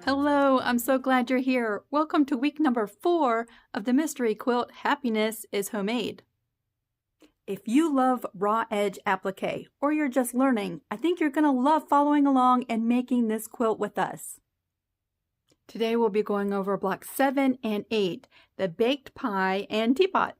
Hello, I'm so glad you're here. Welcome to week number 4 of the mystery quilt Happiness is Homemade. If you love raw edge applique or you're just learning, I think you're going to love following along and making this quilt with us. Today we'll be going over blocks 7 and 8, the baked pie and teapot.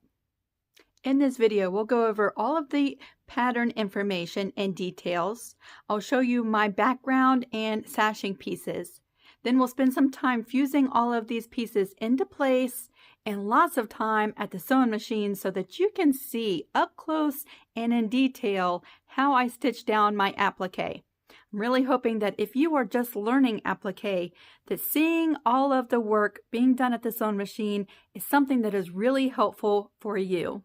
In this video, we'll go over all of the pattern information and details. I'll show you my background and sashing pieces. Then we'll spend some time fusing all of these pieces into place and lots of time at the sewing machine so that you can see up close and in detail how I stitch down my applique. I'm really hoping that if you are just learning applique, that seeing all of the work being done at the sewing machine is something that is really helpful for you.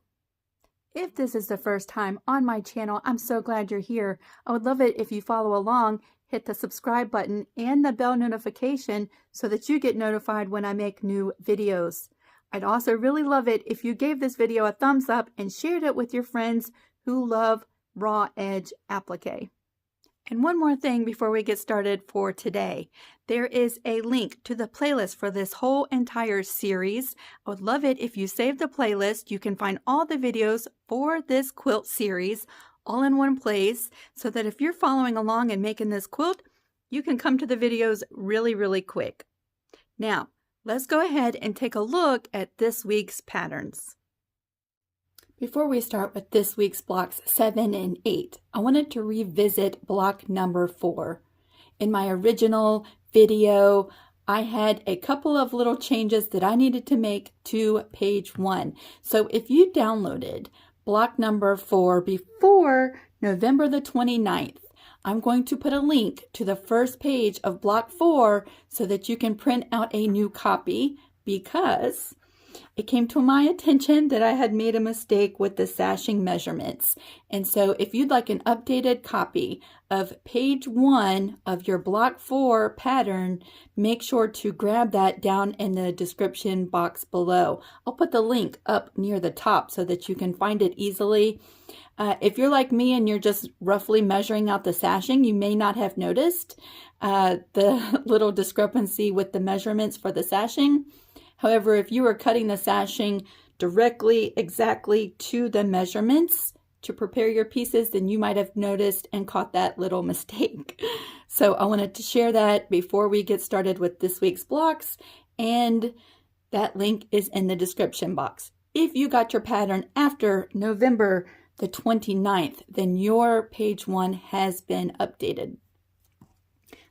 If this is the first time on my channel, I'm so glad you're here. I would love it if you follow along. Hit the subscribe button and the bell notification so that you get notified when I make new videos. I'd also really love it if you gave this video a thumbs up and shared it with your friends who love raw edge applique. And one more thing before we get started for today. There is a link to the playlist for this whole entire series. I would love it if you save the playlist. You can find all the videos for this quilt series all in one place so that if you're following along and making this quilt, you can come to the videos really quick. Now, let's go ahead and take a look at this week's patterns. Before we start with this week's blocks 7 and 8, I wanted to revisit block number 4. In my original video, I had a couple of little changes that I needed to make to page 1. So if you downloaded block number 4 before November the 29th, I'm going to put a link to the first page of block 4 so that you can print out a new copy, because it came to my attention that I had made a mistake with the sashing measurements. And so if you'd like an updated copy of page 1 of your block 4 pattern, make sure to grab that down in the description box below. I'll put the link up near the top so that you can find it easily. If you're like me and you're just roughly measuring out the sashing, you may not have noticed the little discrepancy with the measurements for the sashing. However, if you are cutting the sashing directly, exactly to the measurements to prepare your pieces, then you might have noticed and caught that little mistake. So I wanted to share that before we get started with this week's blocks, and that link is in the description box. If you got your pattern after November the 29th, then your page 1 has been updated.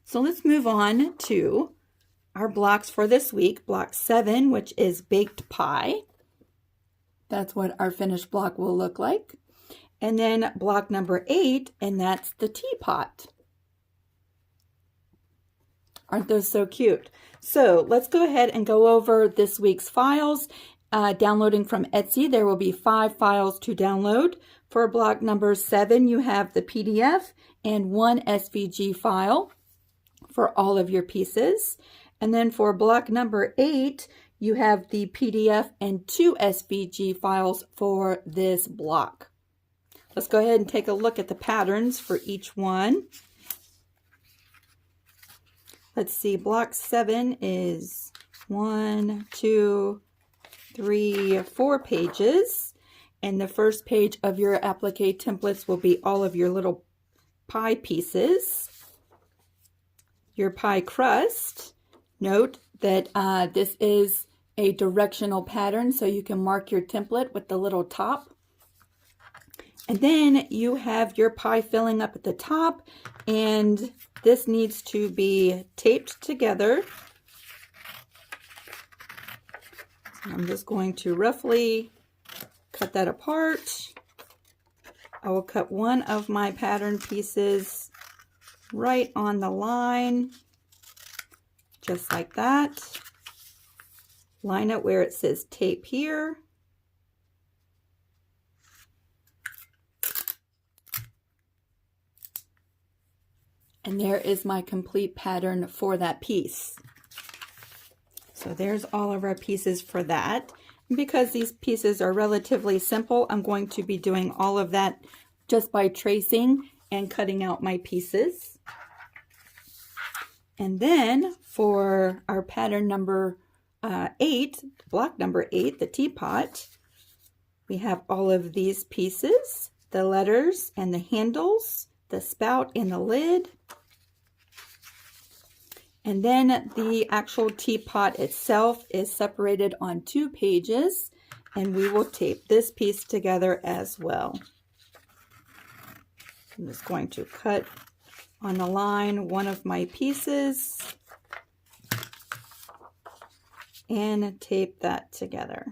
So let's move on to our blocks for this week. Block 7, which is baked pie. That's what our finished block will look like. And then block number 8, and that's the teapot. Aren't those so cute? So let's go ahead and go over this week's files. Downloading from Etsy, there will be 5 files to download. For block number 7, you have the PDF and 1 SVG file for all of your pieces. And then for block number 8, you have the PDF and 2 SVG files for this block. Let's go ahead and take a look at the patterns for each one. Let's see, block 7 is 1, 2, 3, 4 pages. And the first page of your applique templates will be all of your little pie pieces. Your pie crust. Note that this is a directional pattern, so you can mark your template with the little top. And then you have your pie filling up at the top, and this needs to be taped together. So I'm just going to roughly cut that apart. I will cut one of my pattern pieces right on the line. Just like that. Line it where it says tape here. And there is my complete pattern for that piece. So there's all of our pieces for that. And because these pieces are relatively simple, I'm going to be doing all of that just by tracing and cutting out my pieces. And then for our pattern number 8, block number 8, the teapot, we have all of these pieces, the letters and the handles, the spout and the lid. And then the actual teapot itself is separated on 2 pages, and we will tape this piece together as well. I'm just going to cut on the line one of my pieces and tape that together.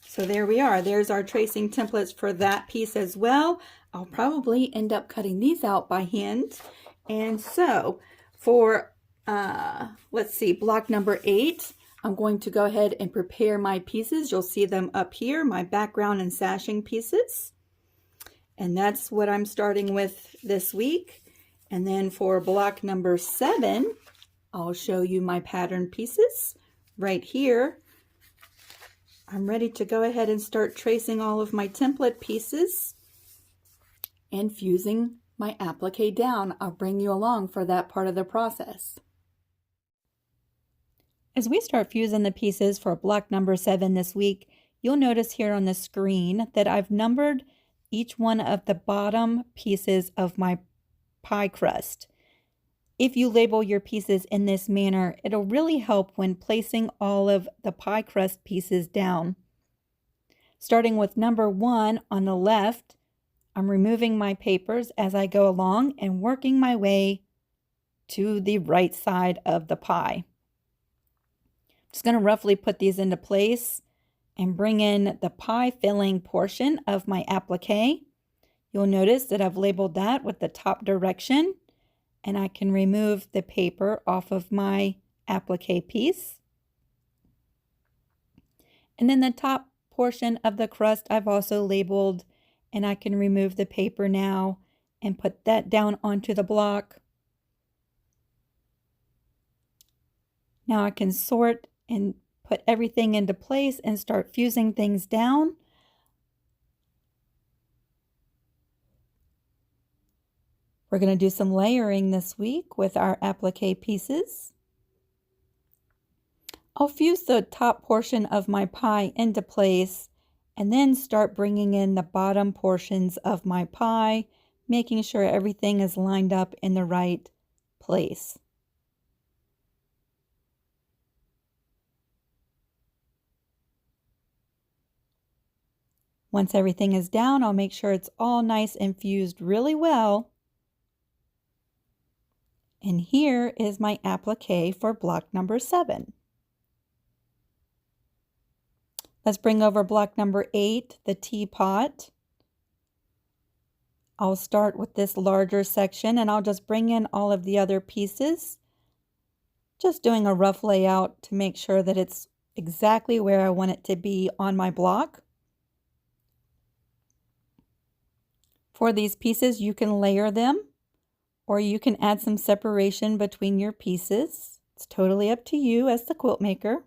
So there we are. There's our tracing templates for that piece as well. I'll probably end up cutting these out by hand. And so for, let's see, block number 8, I'm going to go ahead and prepare my pieces. You'll see them up here, my background and sashing pieces. And that's what I'm starting with this week. And then for block number 7, I'll show you my pattern pieces right here. I'm ready to go ahead and start tracing all of my template pieces and fusing my applique down. I'll bring you along for that part of the process. As we start fusing the pieces for block number 7 this week, you'll notice here on the screen that I've numbered each one of the bottom pieces of my pie crust. If you label your pieces in this manner, it'll really help when placing all of the pie crust pieces down. Starting with number 1 on the left, I'm removing my papers as I go along and working my way to the right side of the pie. I'm just going to roughly put these into place and bring in the pie filling portion of my applique. You'll notice that I've labeled that with the top direction, and I can remove the paper off of my applique piece. And then the top portion of the crust I've also labeled, and I can remove the paper now and put that down onto the block. Now I can sort and put everything into place and start fusing things down. We're going to do some layering this week with our applique pieces. I'll fuse the top portion of my pie into place and then start bringing in the bottom portions of my pie, making sure everything is lined up in the right place. Once everything is down, I'll make sure it's all nice and fused really well. And here is my applique for block number 7. Let's bring over block number 8, the teapot. I'll start with this larger section and I'll just bring in all of the other pieces. Just doing a rough layout to make sure that it's exactly where I want it to be on my block. For these pieces, you can layer them, or you can add some separation between your pieces. It's totally up to you as the quilt maker.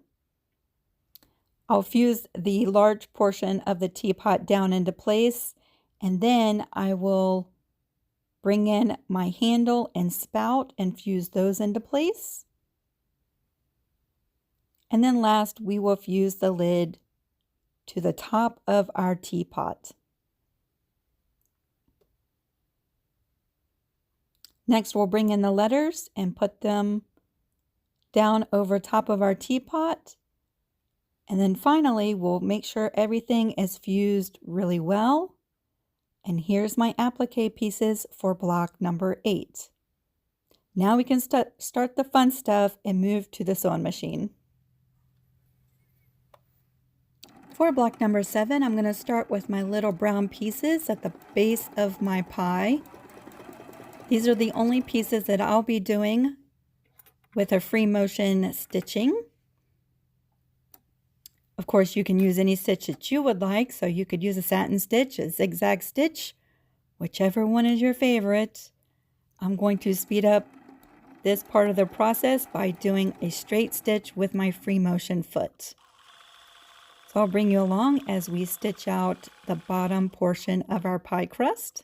I'll fuse the large portion of the teapot down into place, and then I will bring in my handle and spout and fuse those into place. And then last, we will fuse the lid to the top of our teapot. Next, we'll bring in the letters and put them down over top of our teapot. And then finally, we'll make sure everything is fused really well. And here's my applique pieces for block number 8. Now we can start the fun stuff and move to the sewing machine. For block number 7, I'm going to start with my little brown pieces at the base of my pie. These are the only pieces that I'll be doing with a free motion stitching. Of course, you can use any stitch that you would like, so you could use a satin stitch, a zigzag stitch, whichever one is your favorite. I'm going to speed up this part of the process by doing a straight stitch with my free motion foot. So I'll bring you along as we stitch out the bottom portion of our pie crust.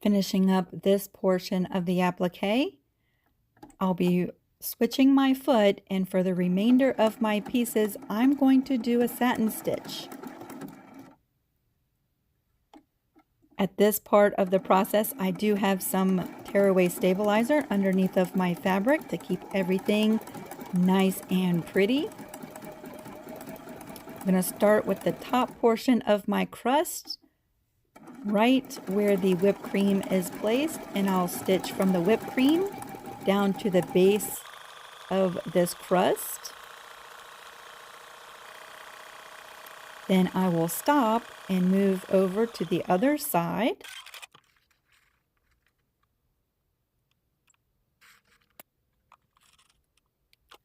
Finishing up this portion of the applique, I'll be switching my foot, and for the remainder of my pieces, I'm going to do a satin stitch. At this part of the process, I do have some tearaway stabilizer underneath of my fabric to keep everything nice and pretty. I'm going to start with the top portion of my crust, right where the whipped cream is placed, and I'll stitch from the whipped cream down to the base of this crust. Then I will stop and move over to the other side.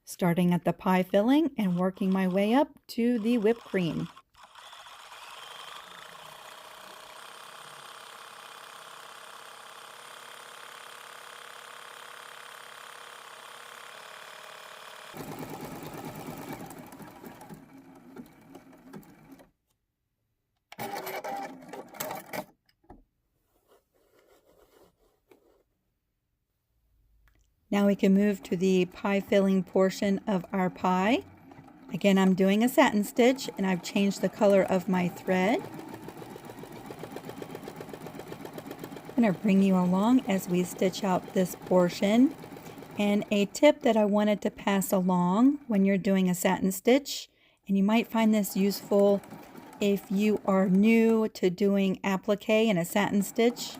Starting at the pie filling and working my way up to the whipped cream. Now we can move to the pie filling portion of our pie. Again, I'm doing a satin stitch and I've changed the color of my thread. I'm going to bring you along as we stitch out this portion. And a tip that I wanted to pass along when you're doing a satin stitch, and you might find this useful if you are new to doing applique and a satin stitch.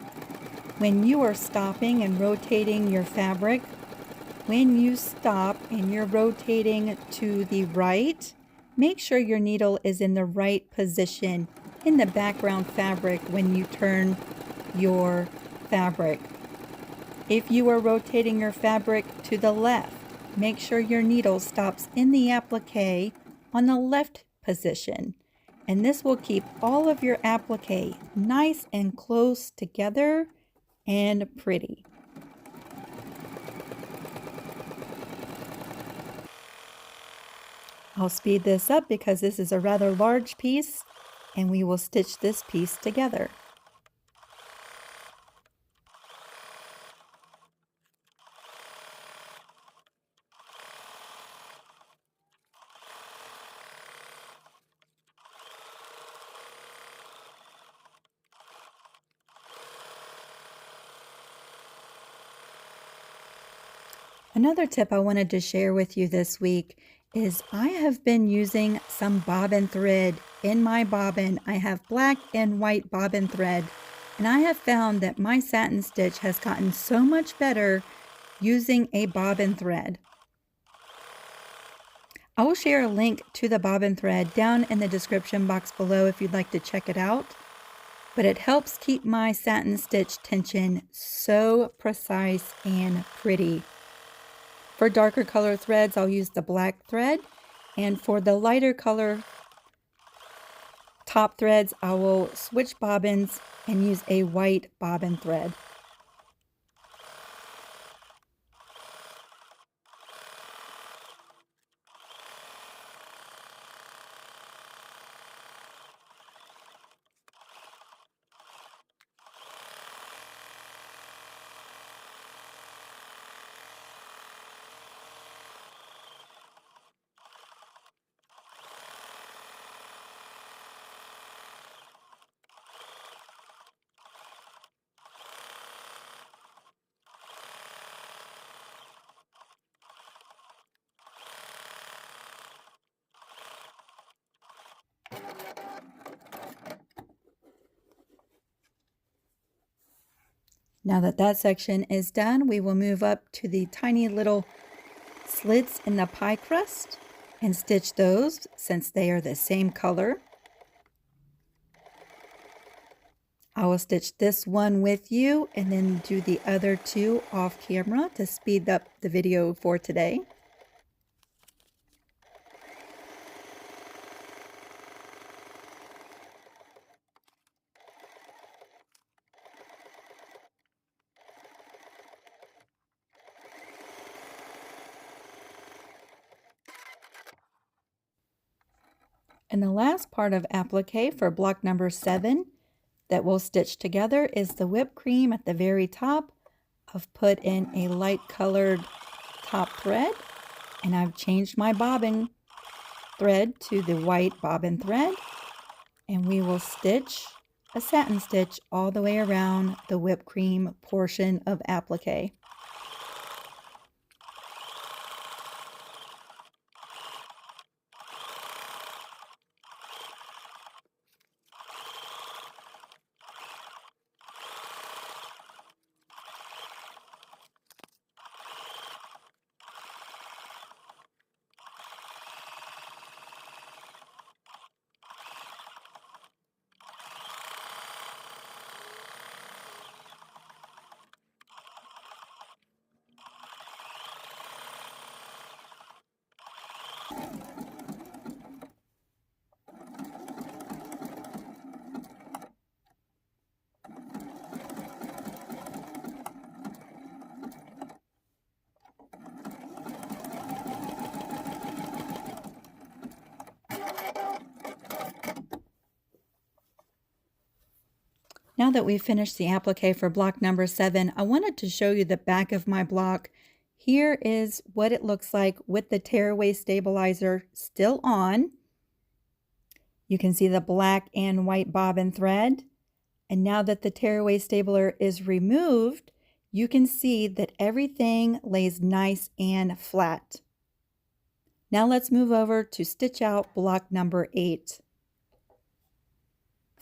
When you are stopping and rotating your fabric, when you stop and you're rotating to the right, make sure your needle is in the right position in the background fabric when you turn your fabric. If you are rotating your fabric to the left, make sure your needle stops in the applique on the left position. And this will keep all of your applique nice and close together and pretty. I'll speed this up because this is a rather large piece, and we will stitch this piece together. Another tip I wanted to share with you this week is I have been using some bobbin thread in my bobbin. I have black and white bobbin thread, and I have found that my satin stitch has gotten so much better using a bobbin thread. I will share a link to the bobbin thread down in the description box below if you'd like to check it out. But it helps keep my satin stitch tension so precise and pretty. For darker color threads, I'll use the black thread. And for the lighter color top threads, I will switch bobbins and use a white bobbin thread. Now that that section is done, we will move up to the tiny little slits in the pie crust and stitch those since they are the same color. I will stitch this one with you and then do the other two off camera to speed up the video for today. And the last part of applique for block number 7 that we'll stitch together is the whipped cream at the very top. I've put in a light colored top thread, and I've changed my bobbin thread to the white bobbin thread, and we will stitch a satin stitch all the way around the whipped cream portion of applique. Now that we've finished the applique for block number 7, I wanted to show you the back of my block. Here is what it looks like with the tearaway stabilizer still on. You can see the black and white bobbin thread. And now that the tearaway stapler is removed, you can see that everything lays nice and flat. Now let's move over to stitch out block number 8.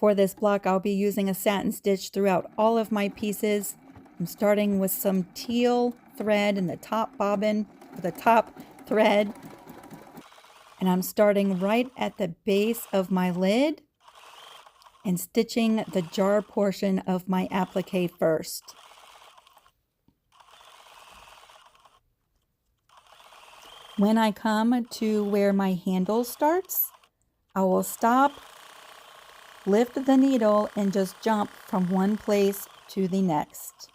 For this block, I'll be using a satin stitch throughout all of my pieces. I'm starting with some teal thread in the top bobbin, or the top thread. And I'm starting right at the base of my lid and stitching the jar portion of my applique first. When I come to where my handle starts, I will stop, lift the needle, and just jump from one place to the next.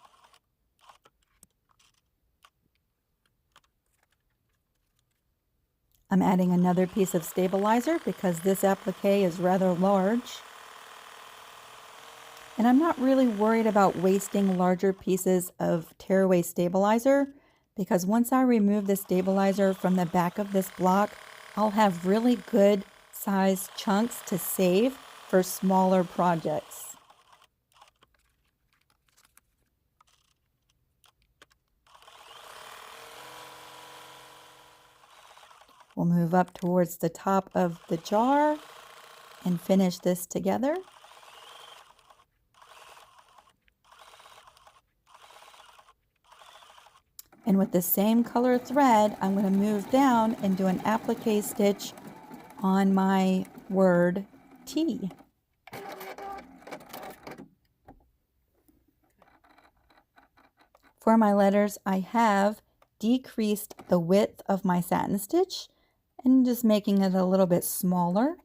I'm adding another piece of stabilizer because this applique is rather large. And I'm not really worried about wasting larger pieces of tearaway stabilizer because once I remove the stabilizer from the back of this block, I'll have really good sized chunks to save for smaller projects. We'll move up towards the top of the jar and finish this together. And with the same color thread, I'm going to move down and do an applique stitch on my word T. For my letters, I have decreased the width of my satin stitch and just making it a little bit smaller.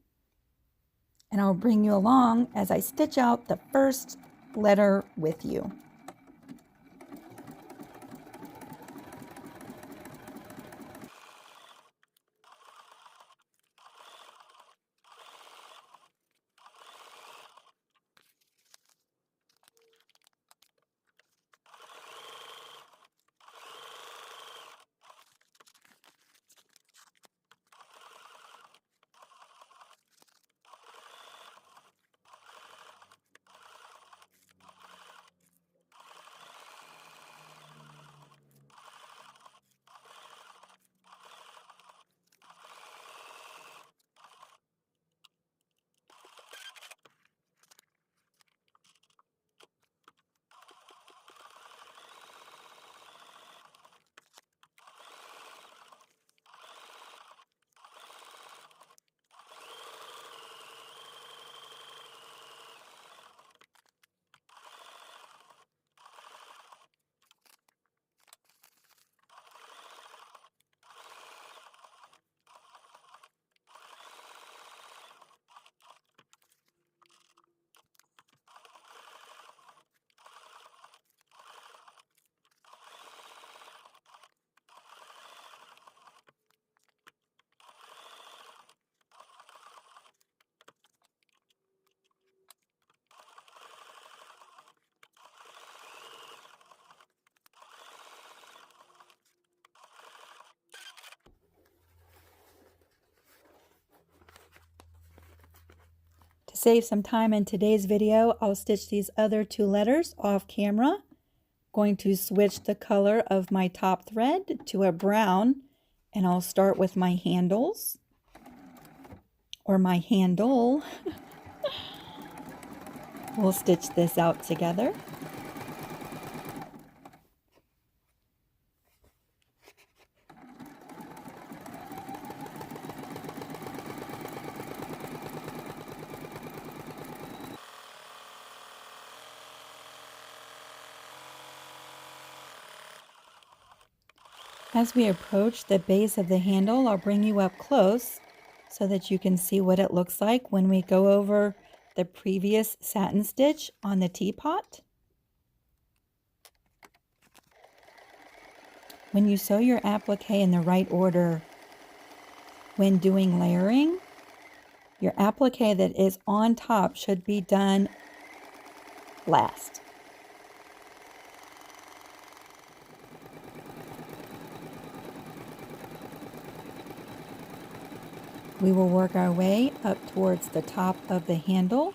And I'll bring you along as I stitch out the first letter with you. To save some time in today's video, I'll stitch these other 2 letters off camera. Going to switch the color of my top thread to a brown, and I'll start with my handles, or my handle. We'll stitch this out together. As we approach the base of the handle, I'll bring you up close so that you can see what it looks like when we go over the previous satin stitch on the teapot. When you sew your applique in the right order when doing layering, your applique that is on top should be done last. We will work our way up towards the top of the handle.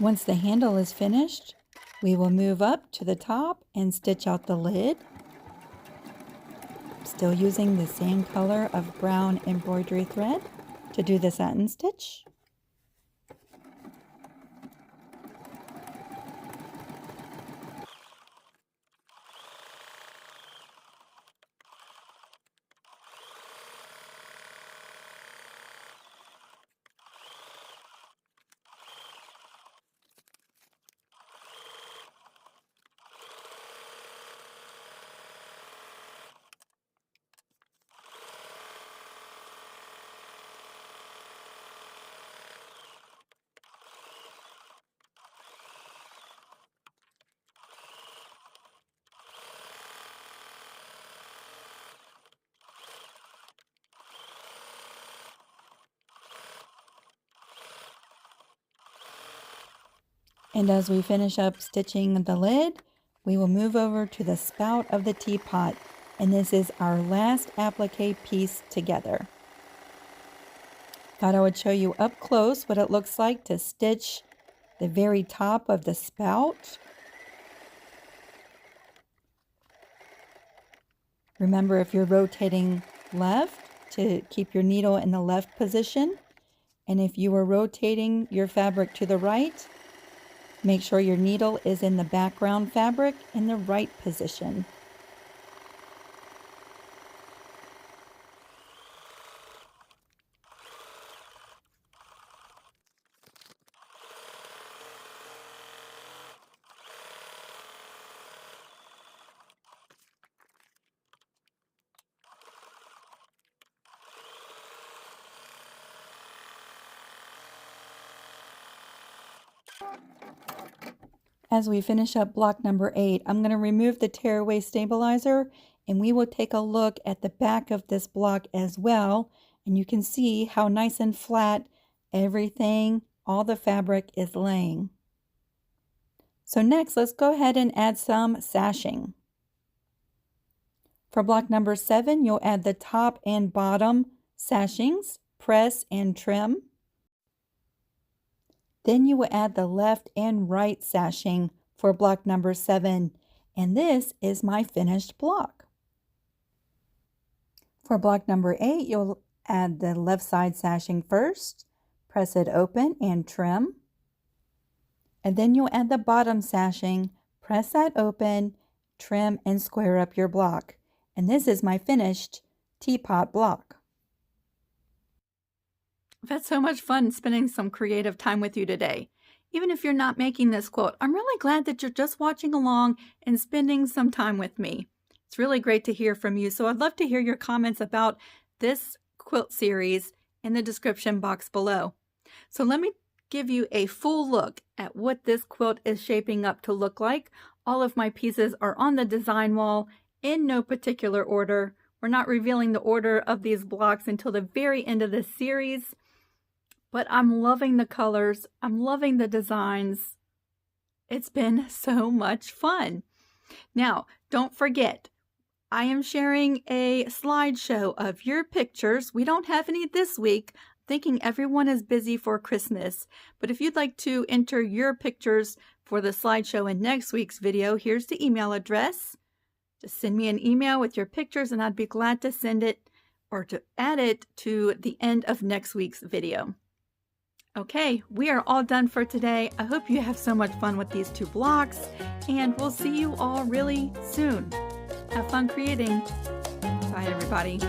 Once the handle is finished, we will move up to the top and stitch out the lid. Still using the same color of brown embroidery thread to do the satin stitch. And as we finish up stitching the lid, we will move over to the spout of the teapot, and this is our last applique piece together. Thought I would show you up close what it looks like to stitch the very top of the spout. Remember, if you're rotating left, to keep your needle in the left position, and if you are rotating your fabric to the right, make sure your needle is in the background fabric in the right position. As we finish up block number 8, I'm going to remove the tearaway stabilizer, and we will take a look at the back of this block as well, and you can see how nice and flat everything, all the fabric is laying. So next, let's go ahead and add some sashing. For block number 7, you'll add the top and bottom sashings, press and trim. Then you will add the left and right sashing for block number 7, and this is my finished block. For block number 8, you'll add the left side sashing first, press it open and trim. And then you'll add the bottom sashing, press that open, trim and square up your block. And this is my finished teapot block. I've had so much fun spending some creative time with you today. Even if you're not making this quilt, I'm really glad that you're just watching along and spending some time with me. It's really great to hear from you, so I'd love to hear your comments about this quilt series in the description box below. So let me give you a full look at what this quilt is shaping up to look like. All of my pieces are on the design wall in no particular order. We're not revealing the order of these blocks until the very end of this series. But I'm loving the colors. I'm loving the designs. It's been so much fun. Now, don't forget, I am sharing a slideshow of your pictures. We don't have any this week. I'm thinking everyone is busy for Christmas. But if you'd like to enter your pictures for the slideshow in next week's video, here's the email address. Just send me an email with your pictures and I'd be glad to send it or to add it to the end of next week's video. Okay, we are all done for today. I hope you have so much fun with these 2 blocks, and we'll see you all really soon. Have fun creating. Bye, everybody.